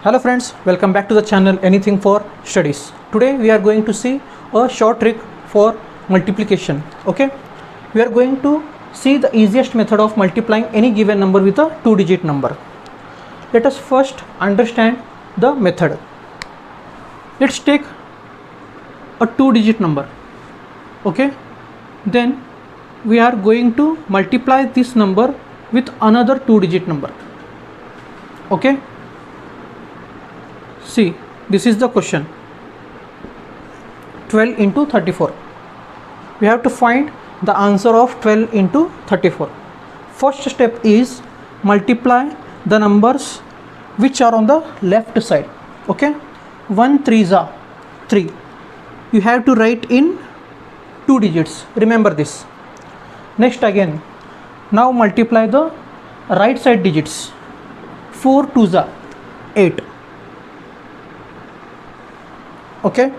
Hello friends, welcome back to the channel Anything for Studies. Today we are going to see a short trick for multiplication. Okay, we are going to see the easiest method of multiplying any given number with a two-digit number. Let us first understand the method. Let's take a two-digit number. Okay, then we are going to multiply this number with another two-digit number. Okay, see, this is the question. 12 into 34. We have to find the answer of 12 into 34. First step is multiply the numbers which are on the left side. Okay, 1 3s are 3. You have to write in two digits. Remember this. Next again, now multiply the right side digits. 4 2s are 8. Okay,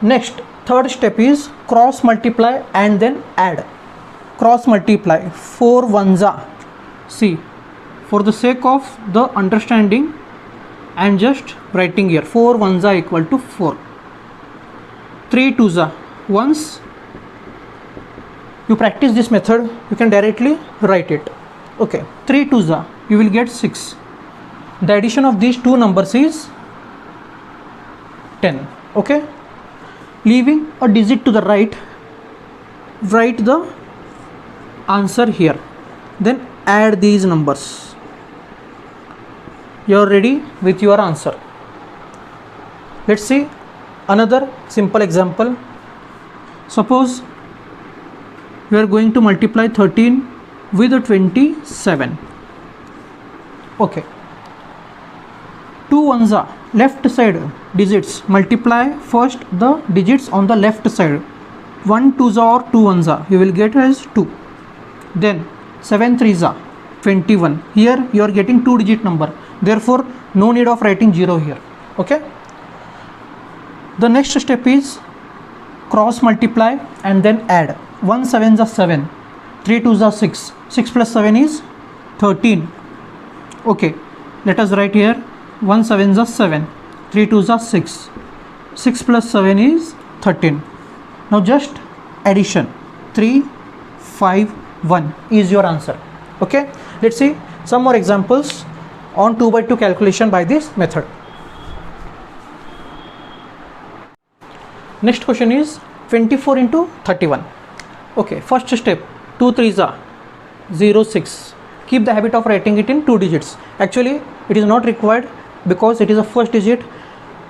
next third step is cross multiply and then add. Cross multiply 4 1s are, see, for the sake of the understanding I am just writing here 4 1s are equal to 4. 3 2s are, once you practice this method you can directly write it. Okay, 3 2s are, you will get 6. The addition of these two numbers is 10. Okay, leaving a digit to the right, write the answer here, then add these numbers. You are ready with your answer. Let's see another simple example. Suppose we are going to multiply 13 with a 27. Okay, 2 1s are, left side digits, multiply first the digits on the left side. 1 2s are or 2 1s are, you will get as 2. Then 7 3s are 21. Here you are getting two digit number, therefore no need of writing 0 here. Okay, the next step is cross multiply and then add. 1 7s are 7, 3 2s are 6, 6 plus 7 is 13. Okay, let us write here 1 7s are 7, 3 2s are 6, 6 plus 7 is 13. Now just addition, 3 5 1 is your answer. Okay, let's see some more examples on 2 by 2 calculation by this method. Next question is 24 into 31. Okay, first step, 2 3s are 0 6. Keep the habit of writing it in two digits. Actually it is not required because it is a first digit.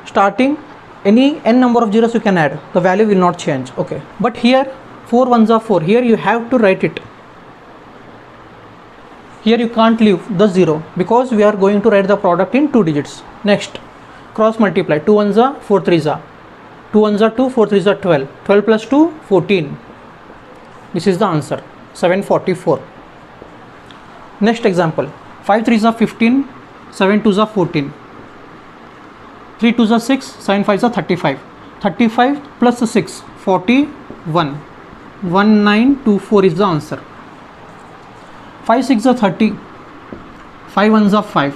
Starting any n number of zeros you can add, the value will not change. Okay, but here 4 1s are 4, here you have to write it. Here you can't leave the 0 because we are going to write the product in two digits. Next, cross multiply, 2 1s are 4 3s are, 2 1s are 2, 4 3s are 12, 12 plus 2 14. This is the answer, 744. Next example, 5 3s are 15, 7 2s are 14, 3 2s are 6, 7 5s are 35. 35 plus 6 41. 1924 is the answer. 5 6 are 30, 5 1s are 5,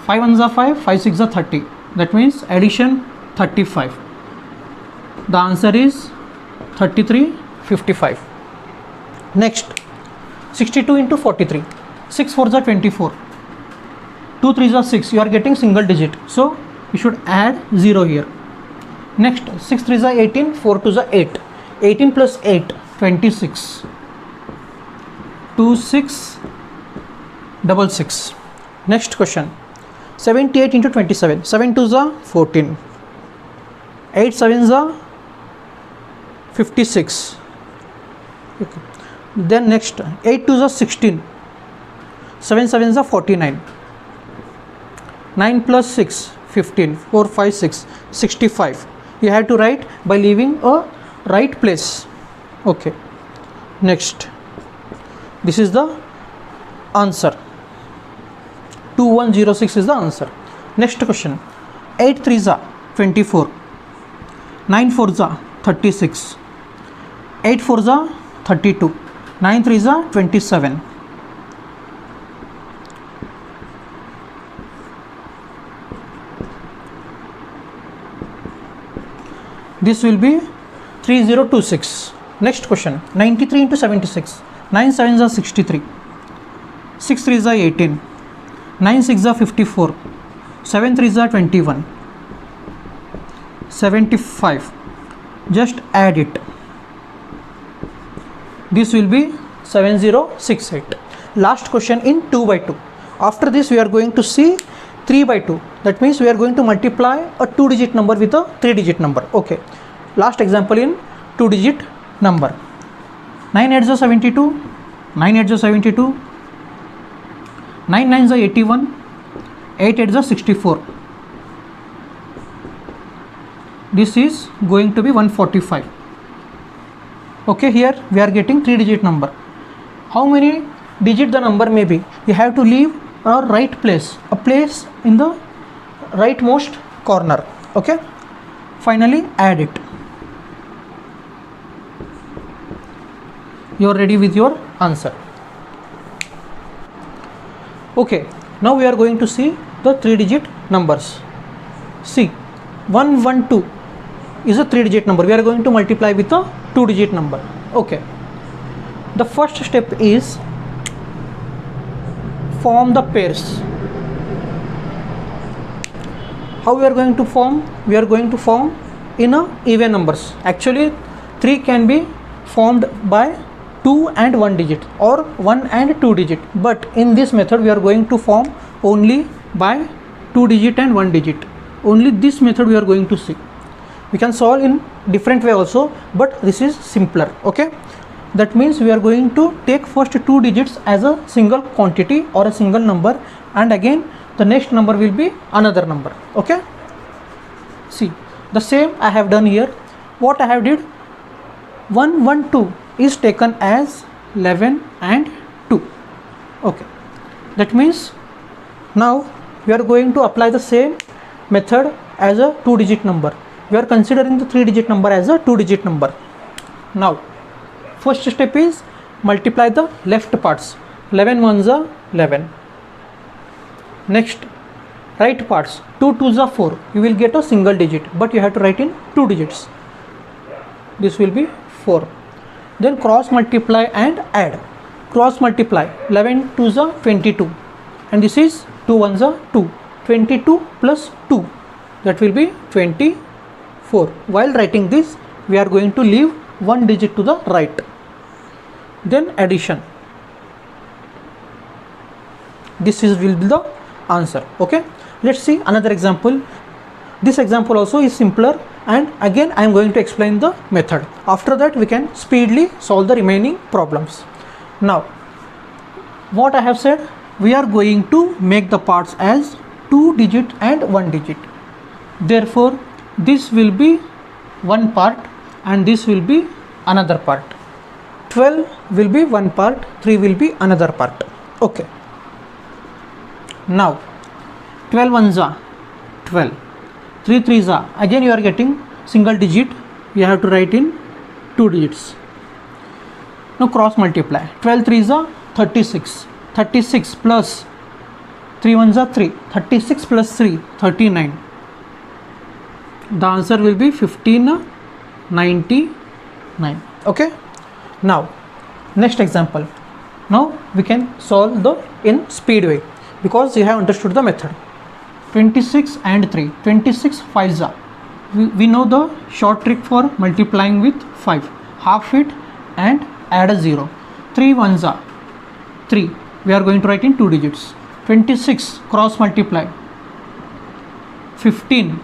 5 1s are 5, 5 6 are 30. That means addition 35. The answer is 3355. Next, 62 into 43. 6 4s are 24, 2 3s are 6. You are getting single digit, so you should add 0 here. Next, 6 3s are 18, 4 2s are 8. 18 plus 8 26. 2666. Next question, 78 into 27. 7 2s are 14, 8 7s are 56. Okay. Then next, 8 2s are 16, 7 7s are 49. 9 plus 6 15, 4 5 6 65. You have to write by leaving a right place. Okay, next, this is the answer, 2106 is the answer. Next question, 8 3s are 24, 9 4s are 36, 8 4s are 32, 9 3s are 27. This will be 3026. Next question, 93 into 76. 9 sevens are 63. 6 threes are 18. 9 6 are 54. 7 threes are 21. 75. Just add it. This will be 7068. Last question in 2 by 2. After this we are going to see 3 by 2. That means we are going to multiply a 2-digit number with a 3-digit number. Okay. Last example in 2-digit number. 9 8s are 72. 9 8s are 72. 9 9s are 81. 8 8s are 64. This is going to be 145. Okay, here we are getting 3-digit number. How many digit the number may be? You have to leave a right place, a place in the rightmost corner. Okay, finally add it. You are ready with your answer. Okay, now we are going to see the 3-digit numbers. See, 112 is a 3-digit number. We are going to multiply with a 2-digit number. Okay, the first step is form the pairs. How we are going to form? We are going to form in a even numbers. Actually 3 can be formed by 2 and 1 digit or 1 and 2 digit, but in this method we are going to form only by 2 digit and 1 digit. Only this method we are going to see. We can solve in different way also, but this is simpler. Okay, that means we are going to take first 2 digits as a single quantity or a single number, and again the next number will be another number. Okay, see, the same I have done here. What I have did, 112 is taken as 11 and 2. Okay, that means now we are going to apply the same method as a 2-digit number. We are considering the 3-digit number as a 2-digit number. Now first step is multiply the left parts. 11 ones are 11. Next, right parts. 2 twos are 4. You will get a single digit, but you have to write in 2 digits. This will be 4. Then cross multiply and add. Cross multiply. 11 twos are 22, and this is 2 ones are 2. 22 plus 2, that will be 24. While writing this, we are going to leave 1 digit to the right. Then addition. This will be the answer. Okay, let's see another example. This example also is simpler, and again I am going to explain the method. After that we can speedily solve the remaining problems. Now what I have said, we are going to make the parts as 2 digit and 1 digit. Therefore this will be one part and this will be another part. 12 will be one part, 3 will be another part. Okay, now 12 ones are 12, 3 threes are, again you are getting single digit, you have to write in 2 digits. Now cross multiply. 12 threes are 36. 36 plus 3 ones are 3. 36 plus 3, 39. The answer will be 1599. Okay, now next example. Now we can solve the in speed way because you have understood the method. 26 and 3. 26 5s are. We know the short trick for multiplying with 5. Half it and add a 0. 3 ones are 3. We are going to write in 2 digits. 26 cross multiply. 15.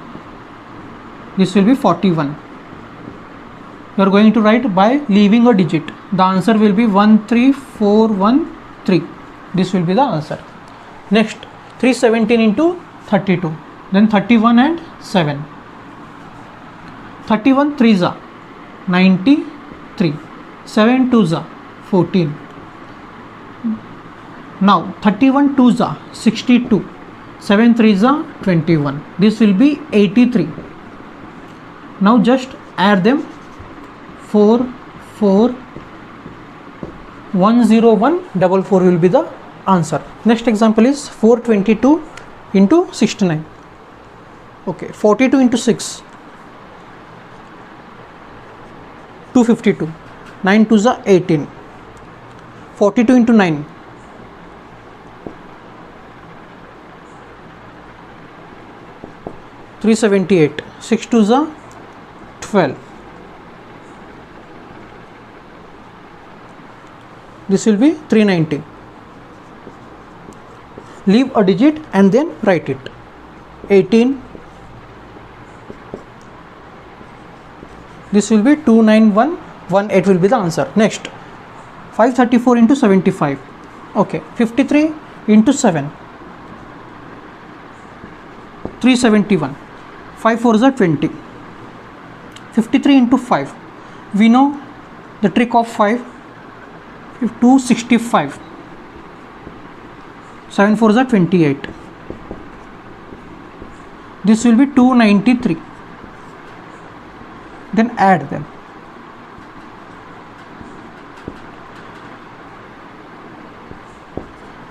This will be 41. You are going to write by leaving a digit. The answer will be 13413. This will be the answer. Next, 317 into 32. Then 31 and 7. 31 3s are 93. 7 2s are 14. Now 31 2s are 62. 7 3s are 21. This will be 83. Now just add them. 4 4 10144 will be the answer. Next example is 422 into 69. Okay, 42 into 6. 252. 9 2s are 18. 42 into 9. 378. 6 2s are 12. This will be 390. Leave a digit and then write it. 18. This will be 29118 will be the answer. Next, 534 into 75. Okay, 53 into 7. 371. 5 4s are 20. 53 into 5. We know the trick of 5. 265. 7 4s are 28. This will be 293. Then add them.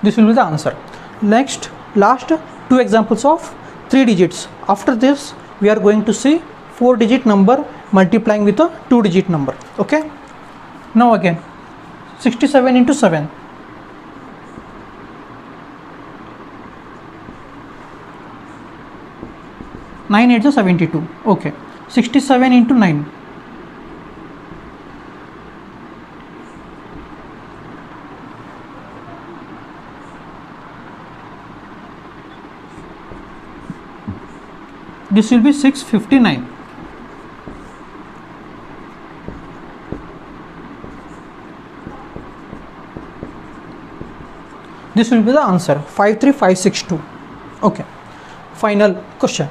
This will be the answer. Next, last two examples of 3 digits. After this, we are going to see 4-digit number multiplying with a 2-digit number. Okay. Now again, 67 into 7. 9 8 is 72. Okay. 67 into 9. 659. This will be the answer. 53562. Okay. Final question.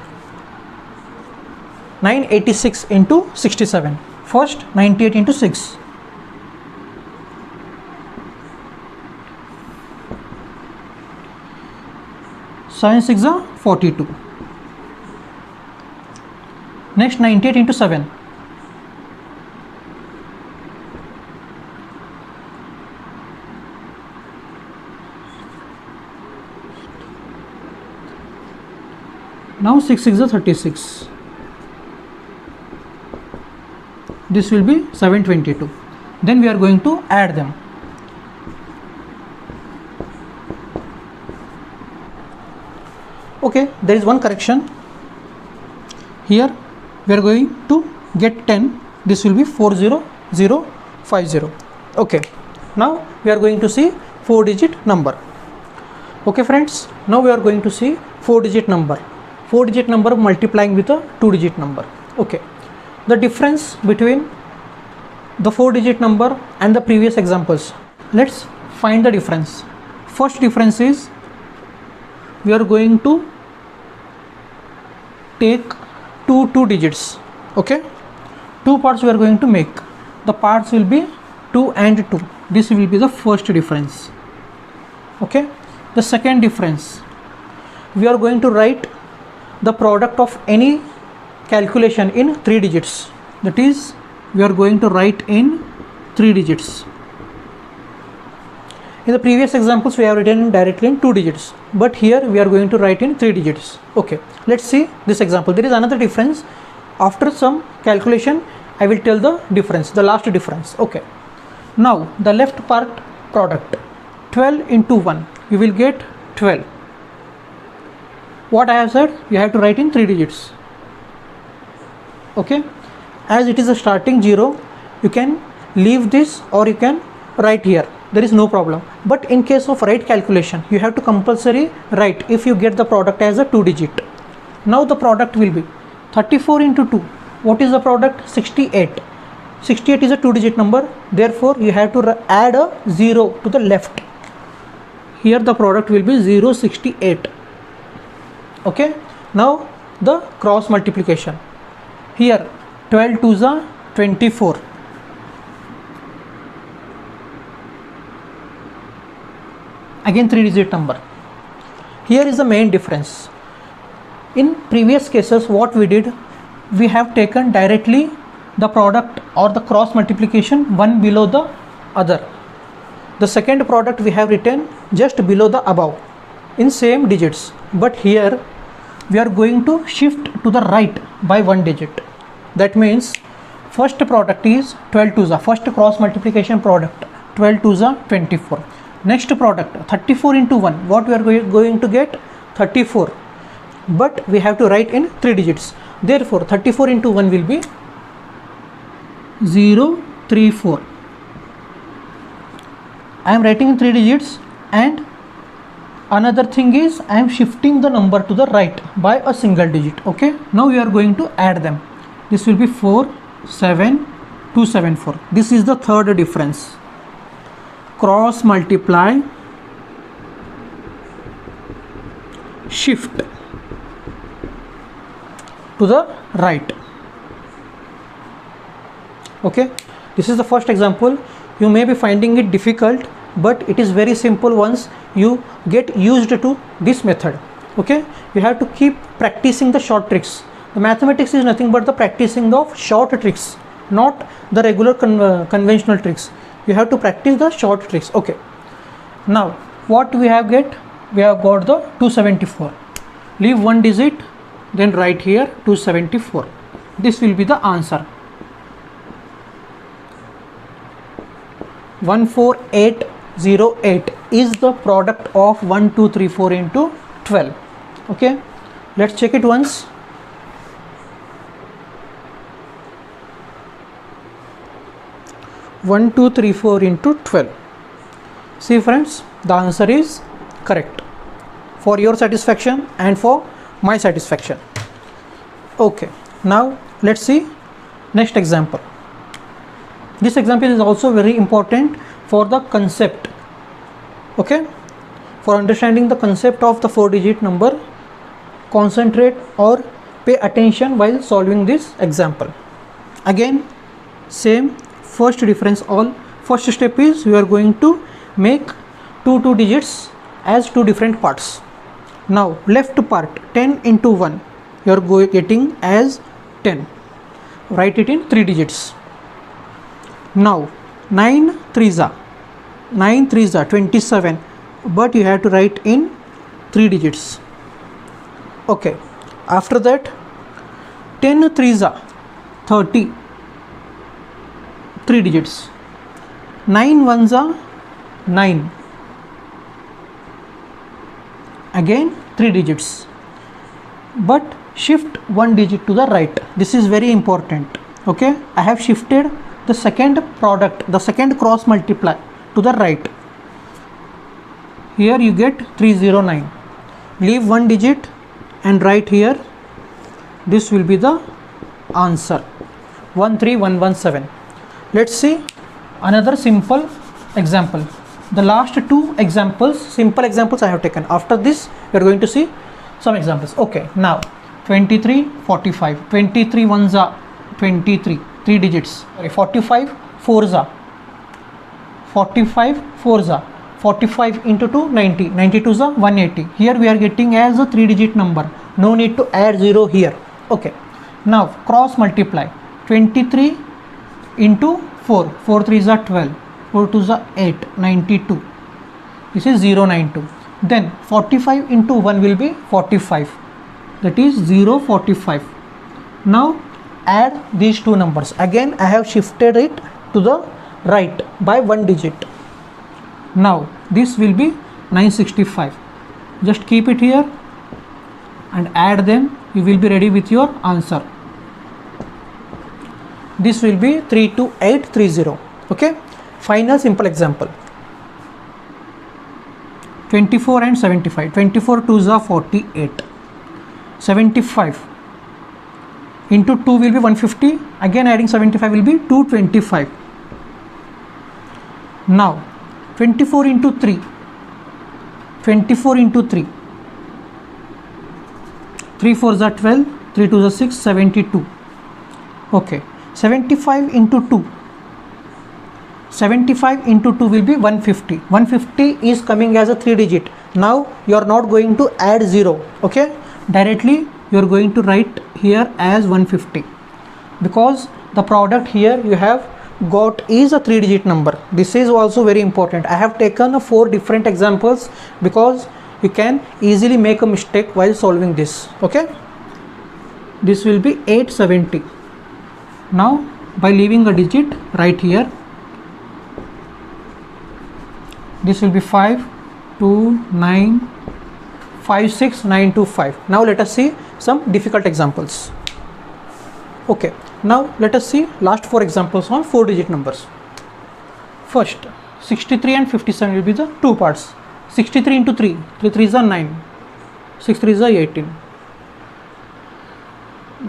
986 into 67. First, 98 into 6. 7 6 are 42. Next, 98 into 7. 6 6 are 36. This will be 722. Then we are going to add them. Okay, there is one correction. Here we are going to get 10. This will be 40050. Okay, now we are going to see 4-digit number. Okay friends, now we are going to see 4-digit number. 4-digit number multiplying with a 2-digit number. Okay, the difference between the 4-digit number and the previous examples. Let's find the difference. First difference is we are going to take two digits. Okay, two parts we are going to make. The parts will be 2 and 2. This will be the first difference. Okay, the second difference, we are going to write the product of any calculation in 3 digits. That is, we are going to write in 3 digits. In the previous examples we have written directly in 2 digits, but here we are going to write in 3 digits. Okay, let's see this example. There is another difference. After some calculation I will tell the difference, the last difference. Okay, now the left part product, 12 into 1, you will get 12. What I have said, you have to write in 3 digits. Okay, as it is a starting 0, you can leave this or you can write here. There is no problem. But in case of right calculation, you have to compulsory write if you get the product as a 2 digit. Now the product will be 34 into 2. What is the product? 68. 68 is a 2-digit number. Therefore, you have to add a 0 to the left. Here the product will be 068. Okay. Now the cross multiplication. Here 12 2s are 24. Again 3-digit number. Here is the main difference. In previous cases what we did, we have taken directly the product or the cross multiplication one below the other. The second product we have written just below the above in same digits, but here we are going to shift to the right by 1 digit. That means first product is 12 twos are, first cross multiplication product 12 twos are 24. Next product 34 into 1, what we are going to get 34, but we have to write in 3 digits. Therefore 34 into 1 will be 0, 3, 4. I am writing in 3 digits, and another thing is I am shifting the number to the right by a single digit. Okay, now we are going to add them. This will be 4, 7, 2, 7, 4. This is the third difference. Cross multiply, shift to the right. Okay, this is the first example. You may be finding it difficult, but it is very simple once you get used to this method. Okay, you have to keep practicing the short tricks. The mathematics is nothing but the practicing of short tricks, not the regular conventional tricks. You have to practice the short tricks. Okay, now what we have got the 274. Leave one digit, then write here 274. This will be the answer. 14808 is the product of 1, 2, 3, 4 into 12. Okay, let's check it once. One, 2, 3, 4 into 12. See friends, the answer is correct for your satisfaction and for my satisfaction. Okay, now let's see next example. This example is also very important for the concept. Okay, for understanding the concept of the 4-digit number, concentrate or pay attention while solving this example. Again, same first difference. All first step is you are going to make two digits as two different parts. Now left part 10 into 1 you are getting as 10. Write it in 3 digits. Now 9 3s are 27, but you have to write in 3 digits. Okay, after that 10 3s are 30, 3 digits. 9 1s are 9, again 3 digits, but shift one digit to the right. This is very important. Okay, I have shifted the second product, the second cross multiply to the right. Here you get 309. Leave one digit and write here. This will be the answer, 13117. Let's see another simple example. The last two examples, simple examples I have taken. After this we are going to see some examples. Okay, now 23 45, 23 1s are 23, 3 digits. 45 4s are 45 into 2 90, 92s are 180. Here we are getting as a 3-digit number. No need to add 0 here. Okay, now cross multiply 23 into 4, 4 3s are 12, 4 2s are 8, 92. This is 092. Then 45 into 1 will be 45, that is 045. Now add these two numbers. Again I have shifted it to the right by one digit. Now this will be 965. Just keep it here and add them. You will be ready with your answer. This will be 32830. Okay, final simple example. 24 and 75. 24 2s are 48. 75 into 2 will be 150. Again adding 75 will be 225. Now 24 into 3. 24 into 3. 3 4s are 12. 3 2s are 6. 72. Okay. 75 into 2. 75 into 2 will be 150. 150 is coming as a 3-digit. Now you are not going to add 0. Okay, directly you are going to write here as 150, because the product here you have got is a 3-digit number. This is also very important. I have taken 4 different examples because you can easily make a mistake while solving this. Okay, this will be 870. Now by leaving a digit right here. This will be 5 2 9 5 6 9 2 5. Now let us see some difficult examples. Okay, now let us see last 4 examples on 4 digit numbers. First, 63 and 57 will be the two parts. 63 into 3, 3 3s are 9, 6 3s are 18,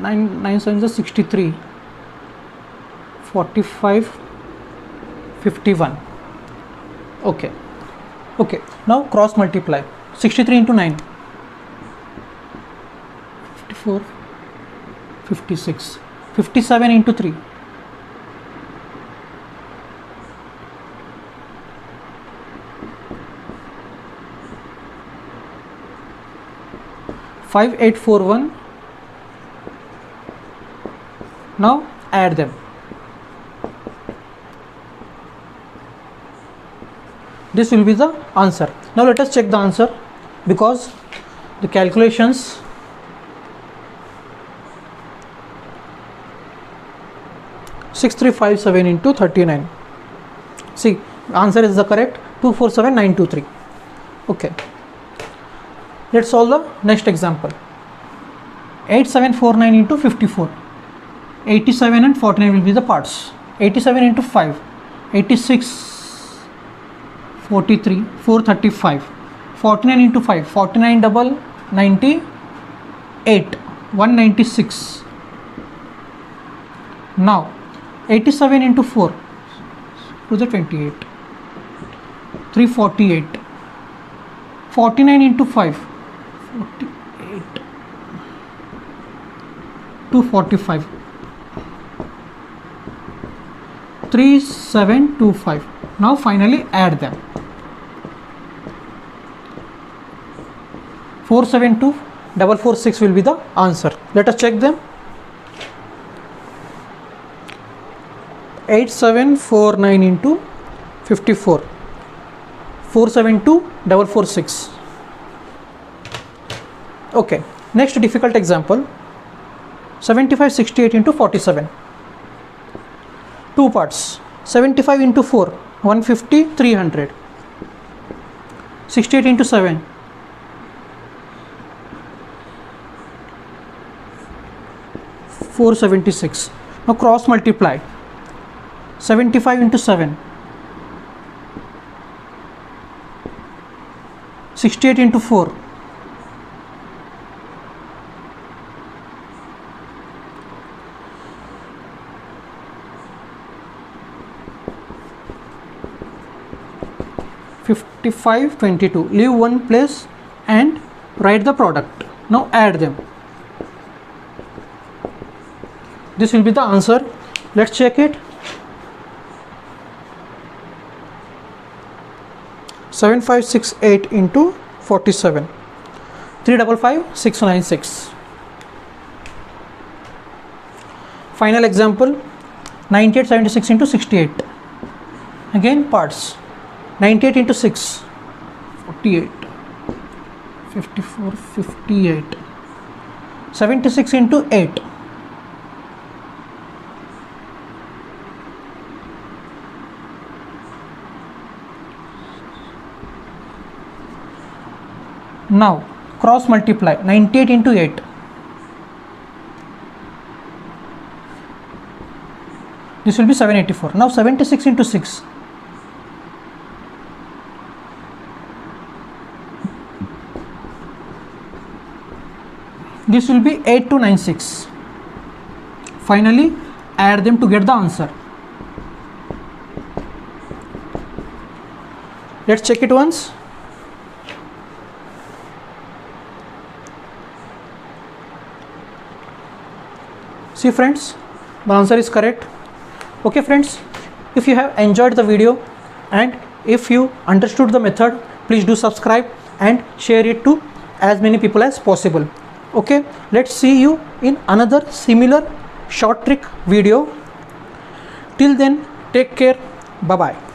9 7s are 63, 45, 51. Okay, now cross multiply. 63 into 9, 54, 56, 57 into 3, 5841. Now add them. This will be the answer. Now let us check the answer, because the calculations six three five seven into 39. See, answer is the correct 247923. Okay, let's solve the next example. 8749 into 54. 87 and 49 will be the parts. 87 into 5, 86, 43, 435. 49 into 5, 49 double 98, 196. Now 87 into 4 to the 28, 348. 49 into 5, 48, 245, 3725. Now finally add them. 472446 will be the answer. Let us check them. 8749 into 54, 472446. Okay, next difficult example. 7568 into 47. Two parts. 75 into 4, 150, 300. 68 into 7, 476. Now cross multiply. 75 into 7, 68 into 4, 5522. Leave one place and write the product. Now add them. This will be the answer. Let's check it. 7568 into 47, 355696. Final example. 9876 into 68. Again parts. 98 into 6, 48, 54, 58. 76 into 8, 8. Now cross multiply. 98 into 8, this will be 784. Now 76 into 6, this will be 8296. Finally add them to get the answer. Let's check it once. See friends, the answer is correct. Okay friends, if you have enjoyed the video and if you understood the method, please do subscribe and share it to as many people as possible. Okay, let's see you in another similar short trick video. Till then, take care. Bye bye.